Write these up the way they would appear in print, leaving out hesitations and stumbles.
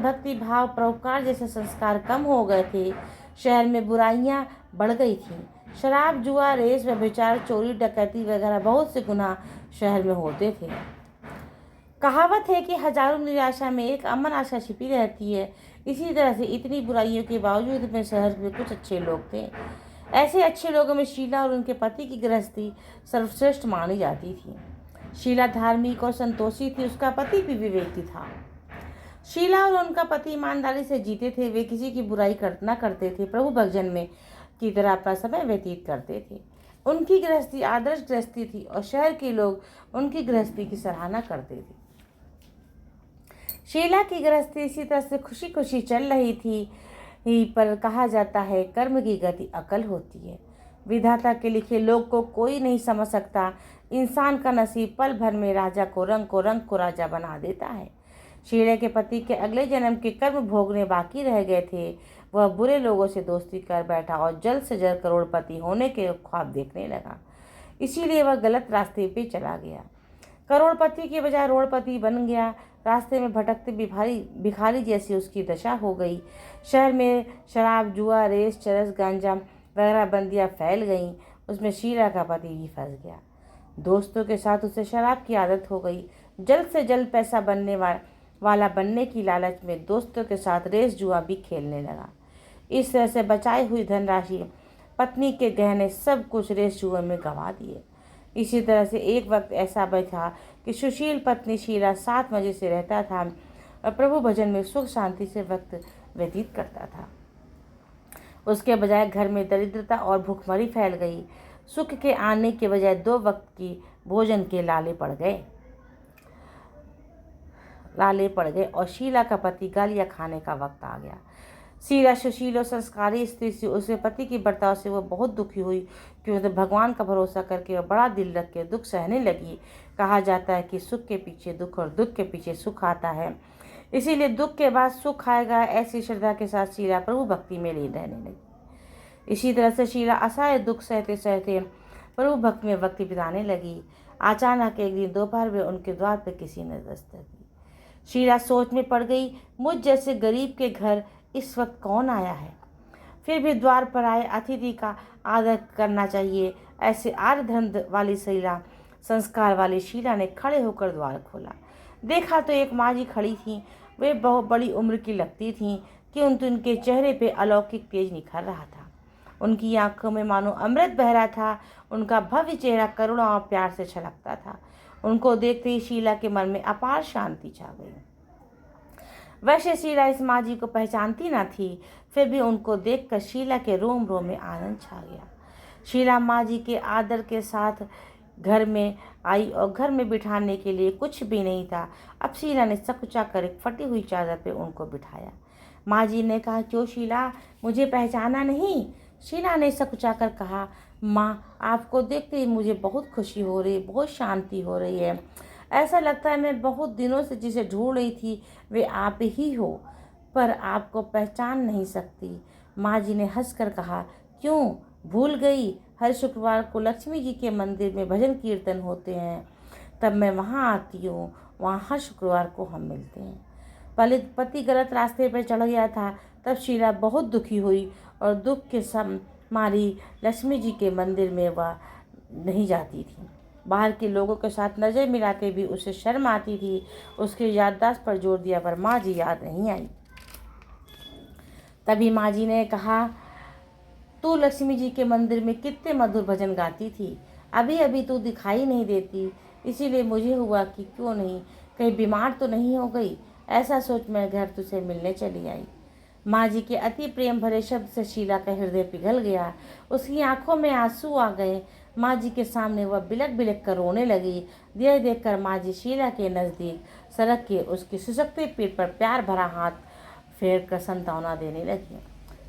भक्ति भाव परोपकार जैसे संस्कार कम हो गए थे। शहर में बुराइयां बढ़ गई थीं। शराब जुआ रेस व्यभिचार चोरी डकैती वगैरह बहुत से गुनाह शहर में होते थे। कहावत है कि हजारों निराशा में एक अमन आशा छिपी रहती है। इसी तरह से इतनी बुराइयों के बावजूद में शहर में कुछ अच्छे लोग थे। ऐसे अच्छे लोगों में शीला और उनके पति की गृहस्थी सर्वश्रेष्ठ मानी जाती थी। शीला धार्मिक और संतोषी थी, उसका पति भी विवेकी था। शीला और उनका पति ईमानदारी से जीते थे। वे किसी की बुराई न करते थे, प्रभु भजन में की तरह अपना समय व्यतीत करते थे। उनकी गृहस्थी आदर्श गृहस्थी थी और शहर के लोग उनकी गृहस्थी की सराहना करते थे। शीला की गृहस्थी इसी तरह से खुशी खुशी चल रही थी पर कहा जाता है कर्म की गति अकल होती है। विधाता के लिखे लोग को कोई नहीं समझ सकता। इंसान का नसीब पल भर में राजा को रंग को राजा बना देता है। शीला के पति के अगले जन्म के कर्म भोगने बाकी रह गए थे। वह बुरे लोगों से दोस्ती कर बैठा और जल्द से जल्द करोड़पति होने के ख्वाब देखने लगा। इसीलिए वह गलत रास्ते पे चला गया। करोड़पति के बजाय रोड़पति बन गया। रास्ते में भटकते भिखारी जैसी उसकी दशा हो गई। शहर में शराब जुआ रेस चरस गांजा वगैरह बंदियां फैल गईं। उसमें शीला का पति भी फंस गया। दोस्तों के साथ उसे शराब की आदत हो गई। जल्द से जल्द पैसा वाला बनने की लालच में दोस्तों के साथ रेस जुआ भी खेलने लगा। इस तरह से बचाई हुई धनराशि, पत्नी के गहने, सब कुछ रेस जुए में गंवा दिए। इसी तरह से एक वक्त ऐसा भी था कि सुशील पत्नी शीला 7 मजे से रहता था और प्रभु भजन में सुख शांति से वक्त व्यतीत करता था। उसके बजाय घर में दरिद्रता और भूखमरी फैल गई। सुख के आने के बजाय 2 वक्त की भोजन के लाले पड़ गए और शीला का पति गालियां खाने का वक्त आ गया। शीला सुशील और संस्कारी स्त्री से उसके पति की बर्ताव से वह बहुत दुखी हुई, क्योंकि तो भगवान का भरोसा करके वह बड़ा दिल रख के दुख सहने लगी। कहा जाता है कि सुख के पीछे दुख और दुख के पीछे सुख आता है, इसीलिए दुख के बाद सुख आएगा, ऐसी श्रद्धा के साथ शीला प्रभु भक्ति में लीन रहने लगी। इसी तरह से शीला असहाय दुख सहते सहते प्रभु भक्ति में वक्त बिताने लगी। अचानक एक दिन दोपहर में उनके द्वार पर किसी ने दस्तक दी। शीला सोच में पड़ गई, मुझ जैसे गरीब के घर इस वक्त कौन आया है। फिर भी द्वार पर आए अतिथि का आदर करना चाहिए। ऐसे आर्य धर्म वाली शीला, संस्कार वाली शीला ने खड़े होकर द्वार खोला। देखा तो एक माँ जी खड़ी थी। वे बहुत बड़ी उम्र की लगती थीं, किंतु उनके चेहरे पे अलौकिक तेज निखर रहा था। उनकी आंखों में मानो अमृत बह रहा था। उनका भव्य चेहरा करुणा और प्यार से छलकता था। उनको देखते ही शीला के मन में अपार शांति छा गई। वैसे शीला इस माँ जी को पहचानती न थी, फिर भी उनको देखकर शीला के रोम रोम में आनंद छा गया। शीला माँ जी के आदर के साथ घर में आई और घर में बिठाने के लिए कुछ भी नहीं था। अब शीला ने सकुचा कर एक फटी हुई चादर पे उनको बिठाया। माँ जी ने कहा, क्यों शीला, मुझे पहचाना नहीं? शीला ने सकुचा कर कहा, माँ, आपको देखते ही मुझे बहुत खुशी हो रही है, बहुत शांति हो रही है। ऐसा लगता है मैं बहुत दिनों से जिसे ढूंढ रही थी वे आप ही हो, पर आपको पहचान नहीं सकती। माँ जी ने हंसकर कहा, क्यों भूल गई? हर शुक्रवार को लक्ष्मी जी के मंदिर में भजन कीर्तन होते हैं, तब मैं वहाँ आती हूँ। वहाँ हर शुक्रवार को हम मिलते हैं। पति गलत रास्ते पर चढ़ गया था, तब शीला बहुत दुखी हुई और दुख के मारी लक्ष्मी जी के मंदिर में वह नहीं जाती थी। बाहर के लोगों के साथ नज़र मिलाते भी उसे शर्म आती थी। उसके याददाश्त पर जोर दिया पर माँ जी याद नहीं आई। तभी माँ जी ने कहा, तू लक्ष्मी जी के मंदिर में कितने मधुर भजन गाती थी, अभी अभी तू दिखाई नहीं देती, इसीलिए मुझे हुआ कि क्यों नहीं, कहीं बीमार तो नहीं हो गई। ऐसा सोच मैं घर तुझसे मिलने चली आई। माँ जी के अति प्रेम भरे शब्द से शीला का हृदय पिघल गया। उसकी आंखों में आंसू आ गए। माँ जी के सामने वह बिलक बिलक कर रोने लगी। यह देखकर माँ जी शीला के नज़दीक सरक के उसकी सुसकते पीठ पर प्यार भरा हाथ फेर कर संतावना देने लगी।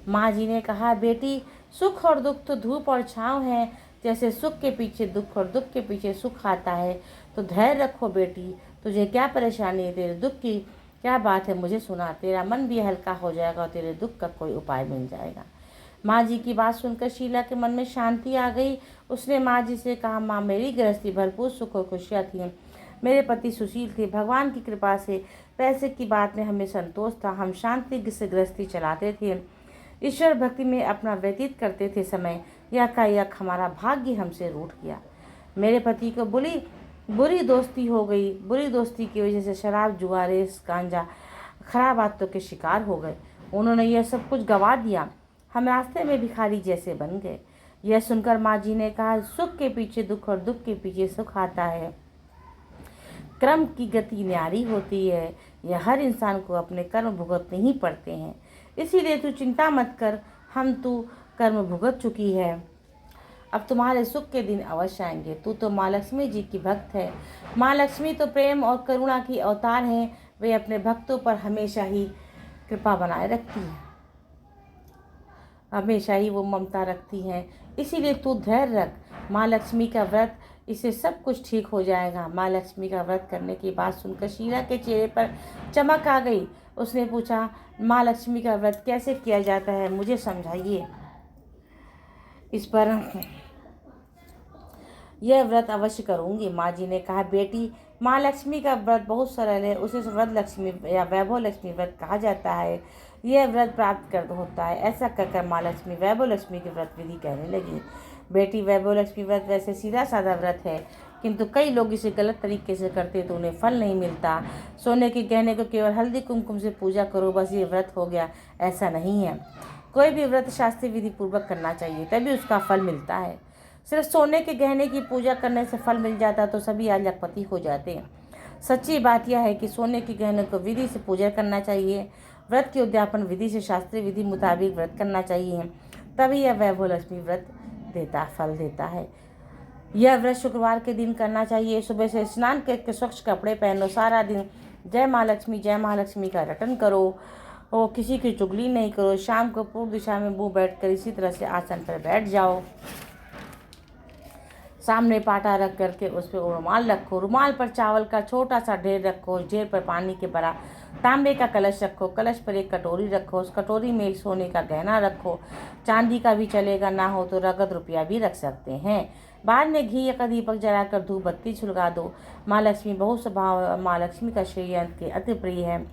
माँ जी ने कहा, बेटी, सुख और दुख तो धूप और छाँव है। जैसे सुख के पीछे दुख और दुख के पीछे सुख आता है, तो धैर्य रखो बेटी। तुझे क्या परेशानी है? तेरे दुख की क्या बात है, मुझे सुना। तेरा मन भी हल्का हो जाएगा और तेरे दुख का कोई उपाय मिल जाएगा। माँ जी की बात सुनकर शीला के मन में शांति आ गई। उसने माँ जी से कहा, माँ, मेरी गृहस्थी भरपूर सुख और खुशियाँ थी। मेरे पति सुशील थे। भगवान की कृपा से पैसे की बात में हमें संतोष था। हम शांति से गृहस्थी चलाते थे, ईश्वर भक्ति में अपना व्यतीत करते थे। समय यकायक हमारा भाग्य हमसे रूठ गया। मेरे पति को बुरी दोस्ती हो गई। बुरी दोस्ती की वजह से शराब, जुआ, रेस, गांजा, खराब आदतों के शिकार हो गए। उन्होंने यह सब कुछ गंवा दिया। हम रास्ते में भिखारी जैसे बन गए। यह सुनकर माँ जी ने कहा, सुख के पीछे दुख और दुख के पीछे सुख आता है। कर्म की गति न्यारी होती है। यह हर इंसान को अपने कर्म भुगतने ही पड़ते हैं। इसीलिए तू चिंता मत कर, हम तू कर्म भुगत चुकी है। अब तुम्हारे सुख के दिन अवश्य आएंगे। तू तो माँ लक्ष्मी जी की भक्त है। माँ लक्ष्मी तो प्रेम और करुणा की अवतार हैं। वे अपने भक्तों पर हमेशा ही कृपा बनाए रखती है, हमेशा ही वो ममता रखती हैं। इसीलिए तू धैर्य रख। माँ लक्ष्मी का व्रत, इससे सब कुछ ठीक हो जाएगा। माँ लक्ष्मी का व्रत करने की बात सुनकर शीला के चेहरे पर चमक आ गई। उसने पूछा, माँ लक्ष्मी का व्रत कैसे किया जाता है, मुझे समझाइए। इस पर यह व्रत अवश्य करूंगी। माँ जी ने कहा, बेटी, माँ लक्ष्मी का व्रत बहुत सरल है। उसे व्रत लक्ष्मी या वैभव लक्ष्मी व्रत कहा जाता है। यह व्रत प्राप्त कर होता है। ऐसा कहकर माँ लक्ष्मी वैभव लक्ष्मी के व्रत विधि कहने लगी। बेटी, वैभव लक्ष्मी व्रत वैसे सीधा साधा व्रत है, किंतु कई लोग इसे गलत तरीके से करते तो उन्हें फल नहीं मिलता। सोने के गहने को केवल हल्दी कुमकुम से पूजा करो, बस ये व्रत हो गया, ऐसा नहीं है। कोई भी व्रत शास्त्रीय विधि पूर्वक करना चाहिए, तभी उसका फल मिलता है। सिर्फ सोने के गहने की पूजा करने से फल मिल जाता तो सभी आज लखपति हो जाते। सच्ची बात यह है कि सोने के गहने को विधि से पूजा करना चाहिए। व्रत के उद्यापन विधि से शास्त्रीय विधि मुताबिक व्रत करना चाहिए, तभी यह वैभव लक्ष्मी व्रत फल देता है। यह व्रत शुक्रवार के दिन करना चाहिए। सुबह से स्नान करके स्वच्छ कपड़े पहनो। सारा दिन जय माँ लक्ष्मी का रटन करो और किसी की चुगली नहीं करो। शाम को पूर्व दिशा में मुँह बैठकर इसी तरह से आसन पर बैठ जाओ। सामने पाटा रख करके उस पर रुमाल रखो। रुमाल पर चावल का छोटा सा ढेर रखो। ढेर पर पानी के भरा तांबे का कलश रखो। कलश पर एक कटोरी रखो। उस कटोरी में एक सोने का गहना रखो। चांदी का भी चलेगा, ना हो तो नगद रुपया भी रख सकते हैं। बाद में घी का दीपक जलाकर धूप बत्ती झुलगा दो। माँ लक्ष्मी बहुत स्वभाव माँ लक्ष्मी का श्रीयंत्र के अति प्रिय है।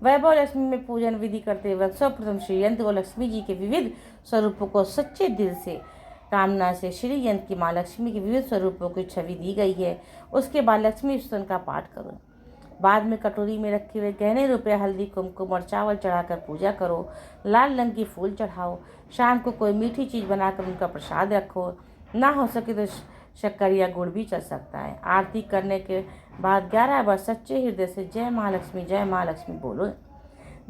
वैभव लक्ष्मी में पूजन विधि करते वक्त सर्वप्रथम श्रीयंत्र व लक्ष्मी जी के विविध स्वरूपों को सच्चे दिल से कामना से श्री यंत्र की माँ लक्ष्मी के विविध स्वरूपों की छवि दी गई है। उसके बाद लक्ष्मी स्तोत्र का पाठ करो। बाद में कटोरी में रखे हुए गहने, रुपये, हल्दी, कुमकुम और चावल चढ़ाकर पूजा करो। लाल रंग की फूल चढ़ाओ। शाम को कोई मीठी चीज़ बनाकर उनका प्रसाद रखो। ना हो सके तो शक्कर या गुड़ भी चल सकता है। आरती करने के बाद 11 बार सच्चे हृदय से जय माँ लक्ष्मी बोलो।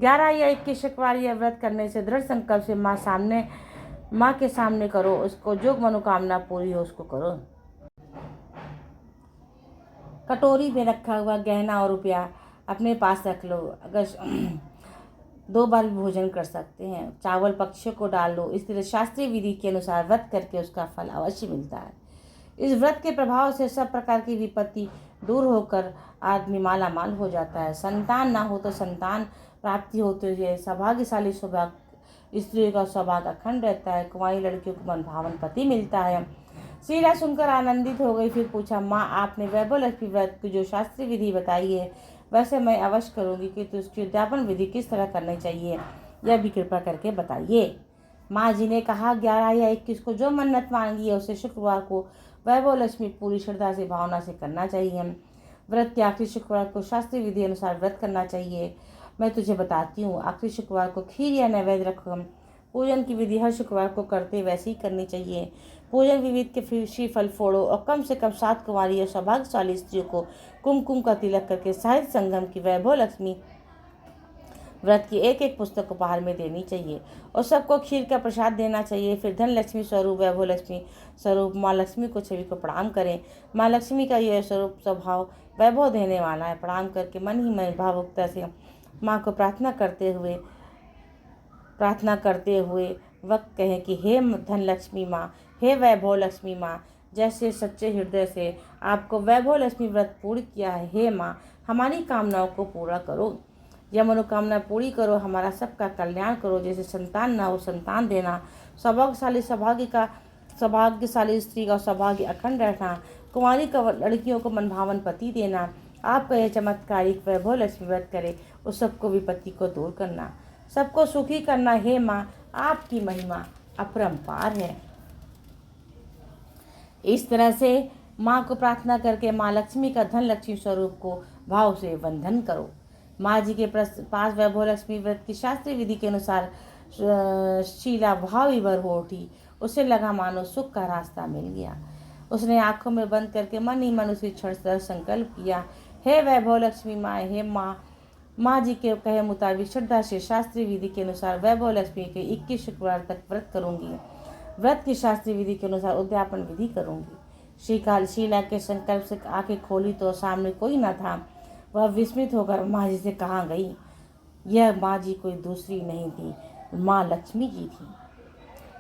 11 या 21 शुक्रवार यह व्रत करने से दृढ़ संकल्प से माँ के सामने करो। उसको जो मनोकामना पूरी हो उसको करो। कटोरी में रखा हुआ गहना और रुपया अपने पास रख लो। अगर 2 बार भी भोजन कर सकते हैं। चावल पक्षियों को डाल लो। इस तरह शास्त्रीय विधि के अनुसार व्रत करके उसका फल अवश्य मिलता है। इस व्रत के प्रभाव से सब प्रकार की विपत्ति दूर होकर आदमी माला माल हो जाता है। संतान ना हो तो संतान प्राप्ति होती है। सौभाग्यशाली स्त्रियों का सौभाग्य अखंड रहता है। कुंवारी लड़कियों को मनभावन पति मिलता है। शीला सुनकर आनंदित हो गई। फिर पूछा, माँ, आपने वैभव लक्ष्मी व्रत की जो शास्त्रीय विधि बताई है वैसे मैं अवश्य करूँगी, कि तो उसकी उद्यापन विधि किस तरह करनी चाहिए यह भी कृपा करके बताइए। माँ जी ने कहा, 11 या 21 को जो मन्नत मांगी है उसे शुक्रवार को वैभव लक्ष्मी पूरी श्रद्धा से भावना से करना चाहिए। व्रत के आखिरी शुक्रवार को शास्त्रीय विधि अनुसार व्रत करना चाहिए। मैं तुझे बताती हूँ। आखिरी शुक्रवार को खीर या नैवेद्य रखो। पूजन की विधि हर शुक्रवार को करते वैसे ही करनी चाहिए। पूजन विविध के श्रीफल फोड़ो और कम से कम 7 कुंवारी और सौभाग्यशाली स्त्रियों को कुमकुम का तिलक करके साहित्य संगम की वैभव लक्ष्मी व्रत की एक पुस्तक उपहार में देनी चाहिए और सबको खीर का प्रसाद देना चाहिए। फिर धन लक्ष्मी स्वरूप, वैभव लक्ष्मी स्वरूप माँ लक्ष्मी को छवि को प्रणाम करें। माँ लक्ष्मी का यह स्वरूप स्वभाव वैभव देने वाला है। प्रणाम करके मन ही मन भावुकता से माँ को प्रार्थना करते हुए वक्त कहें कि हे धन लक्ष्मी माँ, हे वैभव लक्ष्मी माँ, जैसे सच्चे हृदय से आपको वैभव लक्ष्मी व्रत पूर्ण किया है, हे माँ, हमारी कामनाओं को पूरा करो। यह मनोकामना पूरी करो। हमारा सबका कल्याण करो। जैसे संतान ना हो संतान देना, सौभाग्यशाली स्त्री का सौभाग्य अखंड रहना, कुंवारी लड़कियों को मनभावन पति देना, आपका यह चमत्कारिक वैभव लक्ष्मी व्रत करे, उस सबको विपत्ति को दूर करना, सबको सुखी करना। हे माँ, आपकी महिमा अपरंपार है। इस तरह से माँ को प्रार्थना करके माँ लक्ष्मी का धन लक्ष्मी स्वरूप को भाव से वंदन करो। माँ जी के पास वैभव लक्ष्मी व्रत की शास्त्रीय विधि के अनुसार शीला भाव विभर हो उठी। उसे लगा मानो सुख का रास्ता मिल गया। उसने आंखों में बंद करके मन ही मन उसी क्षण से संकल्प किया, हे वैभव लक्ष्मी माँ, हे माँ, माँ जी के कहे मुताबिक श्रद्धा से शास्त्रीय विधि के अनुसार वैभव लक्ष्मी के 21 शुक्रवार तक व्रत करूंगी। व्रत की शास्त्रीय विधि के अनुसार उद्यापन विधि करूंगी। श्रीकाल शीला के संकल्प से आंखें खोली तो सामने कोई न था। वह विस्मित होकर माँ जी से कहाँ गई। यह माँ जी कोई दूसरी नहीं थी, माँ लक्ष्मी जी थी।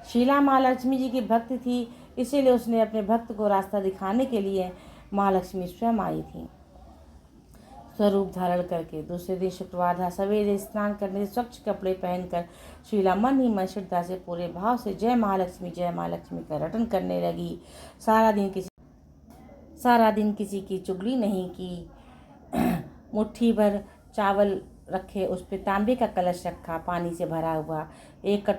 शीला माँ लक्ष्मी जी की भक्त थी, इसीलिए उसने अपने भक्त को रास्ता दिखाने के लिए माँ लक्ष्मी स्वयं आई थी। स्वरूप धारण करके दूसरे दिन शुक्रवार था। सवेरे स्नान करने से स्वच्छ कपड़े पहनकर शीला मन ही मन श्रद्धा से पूरे भाव से जय महालक्ष्मी का रटन करने लगी। सारा दिन किसी की चुगली नहीं की। मुट्ठी भर चावल रखे, उस पर तांबे का कलश रखा पानी से भरा हुआ, एक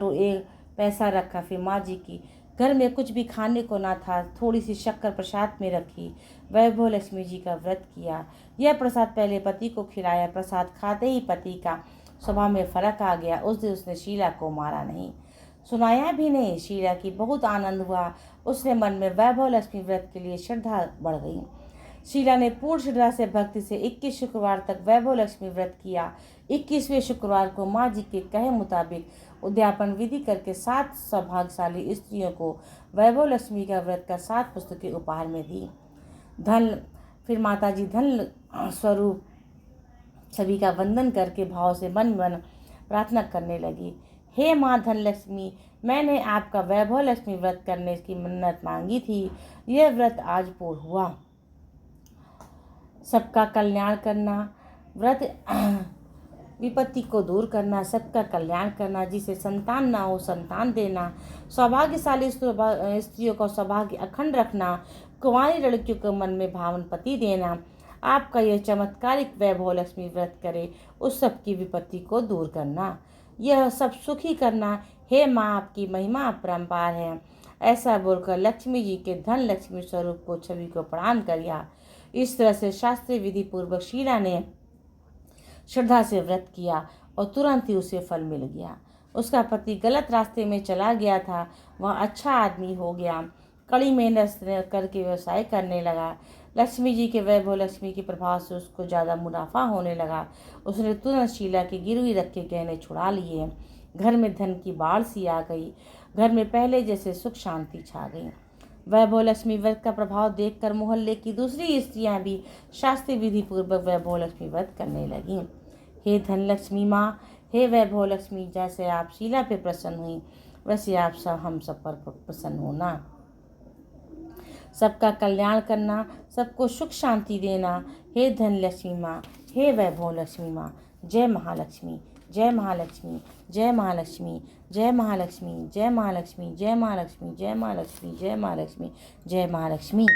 पैसा रखा। फिर माँ जी की घर में कुछ भी खाने को ना था, थोड़ी सी शक्कर प्रसाद में रखी। वैभव लक्ष्मी जी का व्रत किया। यह प्रसाद पहले पति को खिलाया। प्रसाद खाते ही पति का स्वभाव में फर्क आ गया। उस दिन उसने शीला को मारा नहीं, सुनाया भी नहीं। शीला की बहुत आनंद हुआ। उसने मन में वैभव लक्ष्मी व्रत के लिए श्रद्धा बढ़ गई। शीला ने पूर्ण श्रद्धा से भक्ति से 21 शुक्रवार तक वैभव लक्ष्मी व्रत किया। 21वें शुक्रवार को माँ जी के कहे मुताबिक उद्यापन विधि करके 7 सौभाग्यशाली स्त्रियों को वैभव लक्ष्मी का व्रत का 7 पुस्तकें उपहार में दी। फिर माता जी धन स्वरूप सभी का वंदन करके भाव से मन प्रार्थना करने लगी, हे माँ धन लक्ष्मी, मैंने आपका वैभव लक्ष्मी व्रत करने की मन्नत मांगी थी। यह व्रत आज पूर्ण हुआ। सबका कल्याण करना व्रत, विपत्ति को दूर करना, सबका कल्याण करना, जिसे संतान ना हो संतान देना, सौभाग्यशाली स्त्रियों का सौभाग्य अखंड रखना, कुंवारी लड़कियों को मन में भावन पति देना। आपका यह चमत्कारिक वैभव लक्ष्मी व्रत करे, उस सब की विपत्ति को दूर करना, यह सब सुखी करना। हे माँ, आपकी महिमा अपरंपार है। ऐसा बोलकर लक्ष्मी जी के धन लक्ष्मी स्वरूप को छवि को प्रणाम किया। इस तरह से शास्त्रीय विधि पूर्वक शीला ने श्रद्धा से व्रत किया और तुरंत ही उसे फल मिल गया। उसका पति गलत रास्ते में चला गया था, वह अच्छा आदमी हो गया, कड़ी मेहनत करके व्यवसाय करने लगा। लक्ष्मी जी के वैभव लक्ष्मी के प्रभाव से उसको ज़्यादा मुनाफा होने लगा। उसने तुरंत शीला के गिरवी रखे गहने छुड़ा लिए। घर में धन की बाढ़ सी आ गई। घर में पहले जैसे सुख शांति छा गई। वैभव लक्ष्मी व्रत का प्रभाव देखकर मोहल्ले की दूसरी स्त्रियां भी शास्त्रीय विधि पूर्वक वैभव लक्ष्मी व्रत करने लगीं। हे धन लक्ष्मी माँ, हे वैभव लक्ष्मी, जैसे आप शीला पे प्रसन्न हुई, वैसे आप सब हम सब पर प्रसन्न होना। सबका कल्याण करना, सबको सुख शांति देना। हे धन लक्ष्मी माँ, हे वैभव लक्ष्मी माँ, जय महालक्ष्मी, जय महालक्ष्मी, जय महालक्ष्मी, जय महालक्ष्मी, जय महालक्ष्मी, जय महालक्ष्मी, जय महालक्ष्मी, जय महालक्ष्मी, जय महालक्ष्मी।